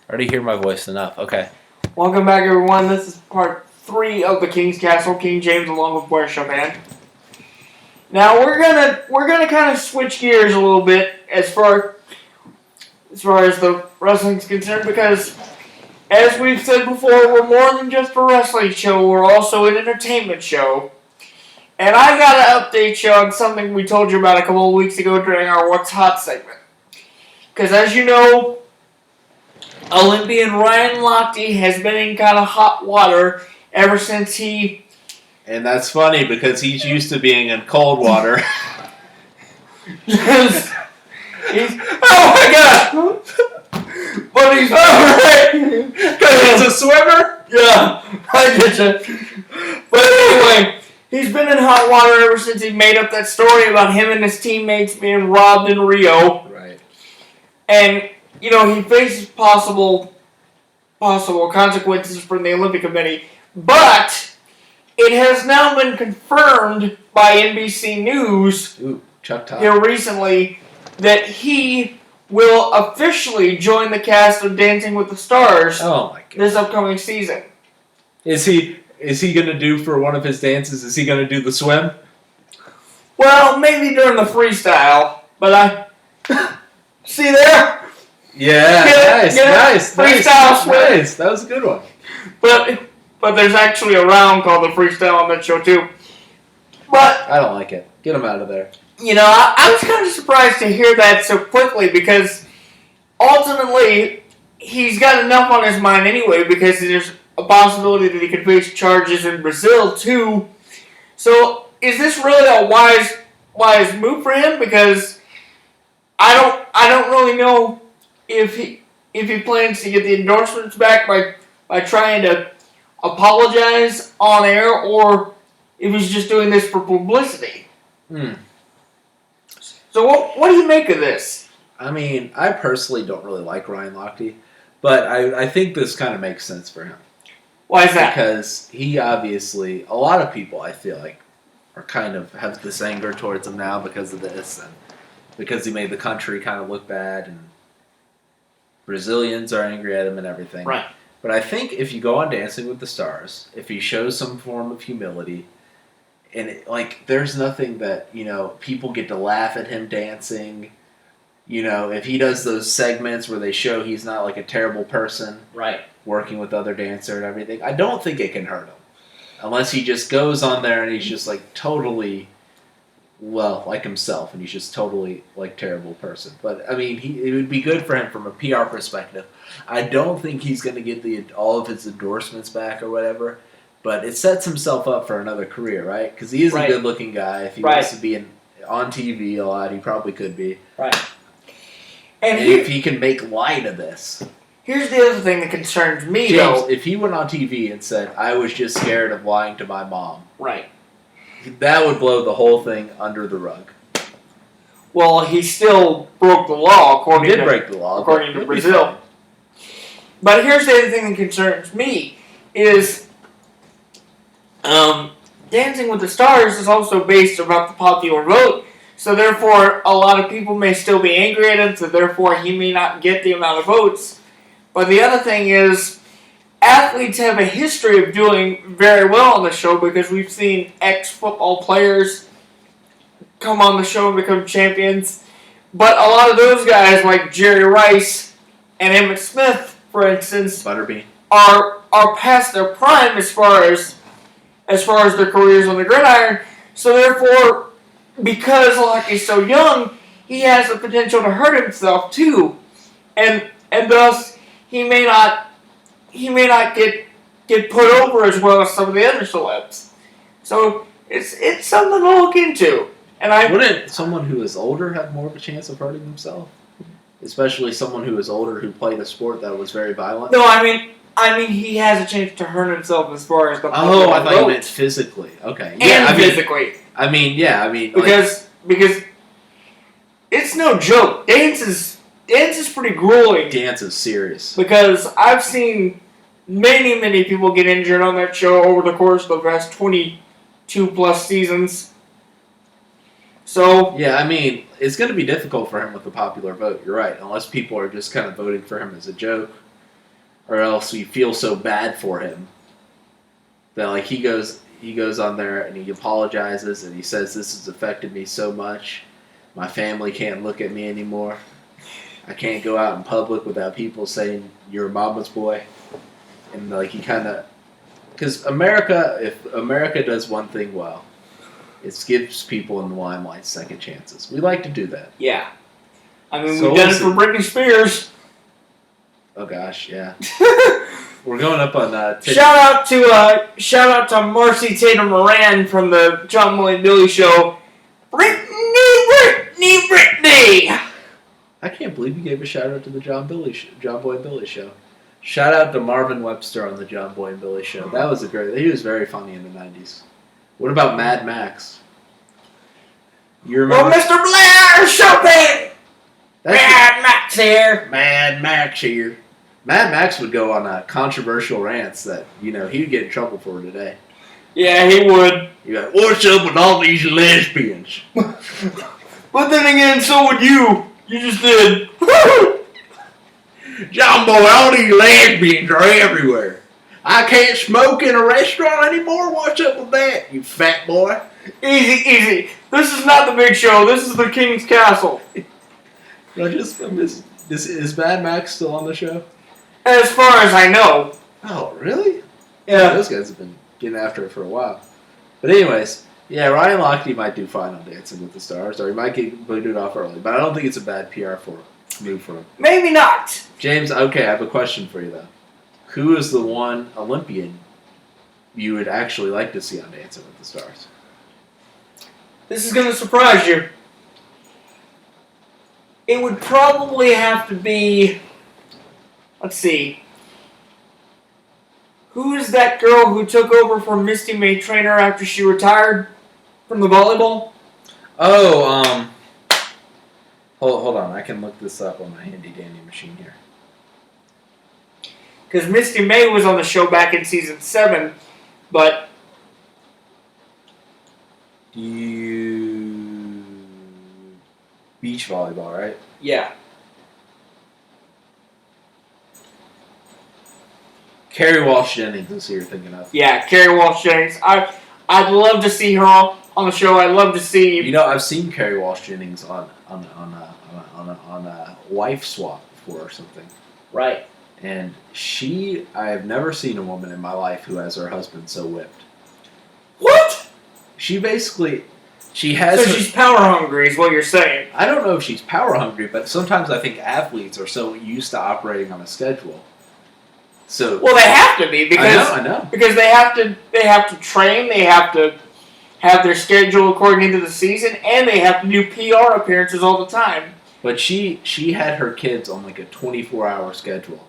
Already hear my voice enough. Okay. Welcome back, everyone. This is part 3 of the King's Castle. King James along with Blair Chopin. Now we're gonna kind of switch gears a little bit as far as the wrestling's concerned, because as we've said before, we're more than just a wrestling show. We're also an entertainment show. And I got to update you on something we told you about a couple of weeks ago during our What's Hot segment. Because as you know, Olympian Ryan Lochte has been in kind of hot water ever since he... And that's funny because he's used to being in cold water. Yes. Oh my god! But he's alright! Because he's a swimmer? Yeah, I get you. But anyway, he's been in hot water ever since he made up that story about him and his teammates being robbed in Rio. Right. And, you know, he faces possible consequences from the Olympic Committee. But it has now been confirmed by NBC News here recently that he will officially join the cast of Dancing with the Stars this upcoming season. Is he going to do for one of his dances? Is he going to do the swim? Well, maybe during the freestyle, but I see there. Yeah, nice. Freestyle swim. Nice. That was a good one. But there's actually a round called the freestyle on that show too. But I don't like it. Get him out of there. You know, I was kind of surprised to hear that so quickly, because ultimately he's got enough on his mind anyway, because there's a possibility that he could face charges in Brazil too. So is this really a wise move for him? Because I don't really know if he plans to get the endorsements back by trying to apologize on air, or if he's just doing this for publicity. So what do you make of this? I mean, I personally don't really like Ryan Lochte, but I think this kind of makes sense for him. Why is that? Because he obviously, a lot of people I feel like are kind of have this anger towards him now because of this, and because he made the country kind of look bad, and Brazilians are angry at him and everything. Right. But I think if you go on Dancing with the Stars, if he shows some form of humility, and there's nothing that, you know, people get to laugh at him dancing. You know, if he does those segments where they show he's not like a terrible person, right, working with other dancers and everything, I don't think it can hurt him. Unless he just goes on there and he's just like totally, well, like himself, and he's just totally like terrible person. But I mean, it would be good for him from a PR perspective. I don't think he's going to get all of his endorsements back or whatever. But it sets himself up for another career, right? Because he is a good-looking guy. If he wants to be on TV a lot, he probably could be. Right. And if he can make light of this. Here's the other thing that concerns me, James, though. if he went on TV and said, I was just scared of lying to my mom. Right. That would blow the whole thing under the rug. Well, he still broke the law, according to Brazil. But here's the other thing that concerns me, is... Dancing with the Stars is also based about the popular vote, so therefore a lot of people may still be angry at him, so therefore he may not get the amount of votes. But the other thing is, athletes have a history of doing very well on the show, because we've seen ex-football players come on the show and become champions. But a lot of those guys, like Jerry Rice and Emmitt Smith, for instance, Butterbean, are past their prime as far as their careers on the gridiron. So therefore, because Lochte's so young, he has the potential to hurt himself too, and thus he may not get put over as well as some of the other celebs. So it's something to look into. And wouldn't someone who is older have more of a chance of hurting himself, especially someone who is older who played a sport that was very violent? No, I mean, he has a chance to hurt himself as far as the... Oh, I thought you meant physically. Okay. Yeah, physically. Because it's no joke. Dance is pretty grueling. Dance is serious. Because I've seen many people get injured on that show over the course of the past 22 plus seasons. So... Yeah, I mean, it's going to be difficult for him with the popular vote. You're right. Unless people are just kind of voting for him as a joke. or else you feel so bad for him that like he goes on there and he apologizes and he says this has affected me so much. My family can't look at me anymore. I can't go out in public without people saying you're a mama's boy. And like he kind of, because if America does one thing well, it gives people in the limelight second chances. We like to do that. Yeah. I mean, we've done it for Britney Spears. Oh gosh, yeah. We're going up on shout out to Marcy Tatum Moran from the John Boy and Billy Show. Britney. I can't believe you gave a shout out to the John Boy and Billy Show. Shout out to Marvin Webster on the John Boy and Billy Show. That was he was very funny in the 90s. What about Mad Max? You remember? Well, Mr. Blair, Chopin! Mad Max here. Mad Max here. Mad Max would go on controversial rants that, he would get in trouble for today. Yeah, he would. He'd be like, what's up with all these lesbians? But then again, so would you. You just did. John Boy, all these lesbians are everywhere. I can't smoke in a restaurant anymore? What's up with that, you fat boy? Easy. This is not the big show. This is the King's Castle. Is Mad Max still on the show? As far as I know. Oh, really? Yeah. Those guys have been getting after it for a while. But anyways, yeah, Ryan Lochte might do fine on Dancing with the Stars, or he might get booted off early. But I don't think it's a bad PR move for him. Maybe not. James, okay, I have a question for you, though. Who is the one Olympian you would actually like to see on Dancing with the Stars? This is going to surprise you. It would probably have to be... Let's see. Who is that girl who took over for Misty May Trainer after she retired from the volleyball? Oh, hold on. I can look this up on my handy-dandy machine here. Because Misty May was on the show back in season 7, but... Beach volleyball, right? Yeah. Carrie Walsh Jennings is who you're thinking of. Yeah, Carrie Walsh Jennings. I'd love to see her on the show. I'd love to see... I've seen Carrie Walsh Jennings on a wife swap before or something. Right. And I have never seen a woman in my life who has her husband so whipped. What? She basically... So she's power hungry is what you're saying. I don't know if she's power hungry, but sometimes I think athletes are so used to operating on a schedule. So well, they have to be because I know. Because they have to train, they have to have their schedule according to the season, and they have to do PR appearances all the time. But she had her kids on like a 24-hour schedule.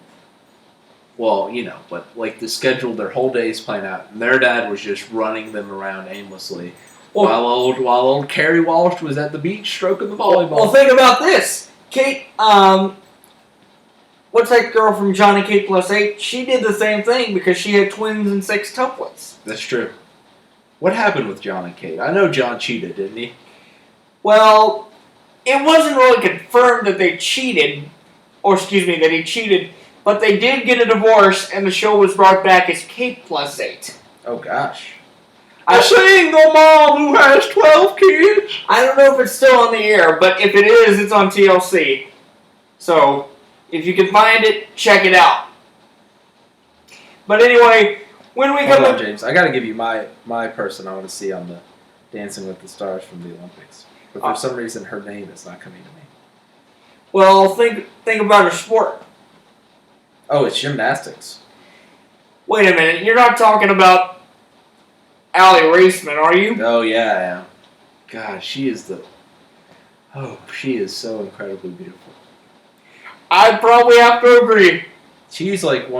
Well, but like the schedule, their whole day's playing out, and their dad was just running them around aimlessly. While old Carrie Walsh was at the beach stroking the volleyball. Well, think about this. Kate, what's that girl from Johnny Kate Plus 8? She did the same thing because she had twins and 6 tuplets. That's true. What happened with John and Kate? I know John cheated, didn't he? Well, it wasn't really confirmed that they cheated, that he cheated, but they did get a divorce, and the show was brought back as Kate Plus 8. Oh, gosh. A single mom who has 12 kids. I don't know if it's still on the air, but if it is, it's on TLC. So, if you can find it, check it out. But anyway, when we Hold on, James. I got to give you my person I want to see on the Dancing with the Stars from the Olympics. But for some reason, her name is not coming to me. Well, think about her sport. Oh, it's gymnastics. Wait a minute. You're not talking about Allie Raisman, are you? Oh, yeah, I am. God, she is so incredibly beautiful. I'd probably have to agree. She's like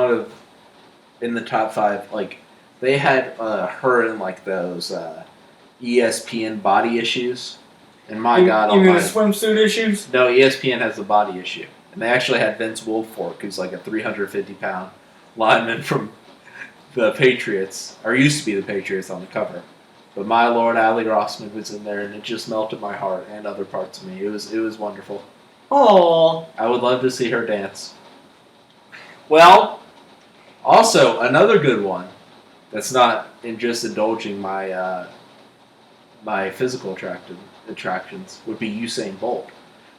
in the top 5, like, they had her in like those ESPN body issues. And my God, you mean the swimsuit issues? No, ESPN has the body issue. And they actually had Vince Wilfork, who's like a 350-pound lineman from the Patriots, or used to be the Patriots, on the cover. But my Lord, Allie Raisman was in there, and it just melted my heart and other parts of me. It was wonderful. Oh, I would love to see her dance. well, Also, another good one that's not in just indulging my my physical attractions would be Usain Bolt.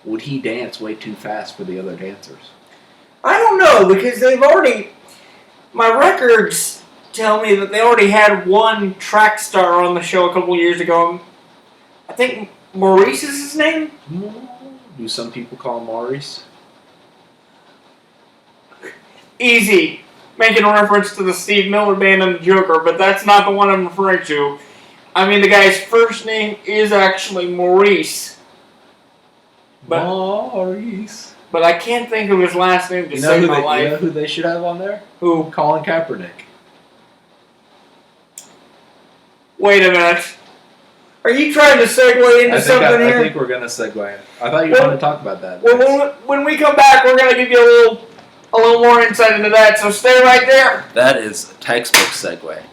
Would he dance way too fast for the other dancers? I don't know, because they've already... My records tell me that they already had one track star on the show a couple years ago. I think Maurice is his name? Do some people call him Maurice? Easy. Making a reference to the Steve Miller Band and the Joker, but that's not the one I'm referring to. I mean, the guy's first name is actually Maurice. But, Maurice. But I can't think of his last name to save my life. You know who they should have on there? Who? Colin Kaepernick. Wait a minute. Are you trying to segue into something here? I think we're going to segue. I thought you wanted to talk about that. Well, when we come back, we're going to give you a little more insight into that, so stay right there. That is textbook segue.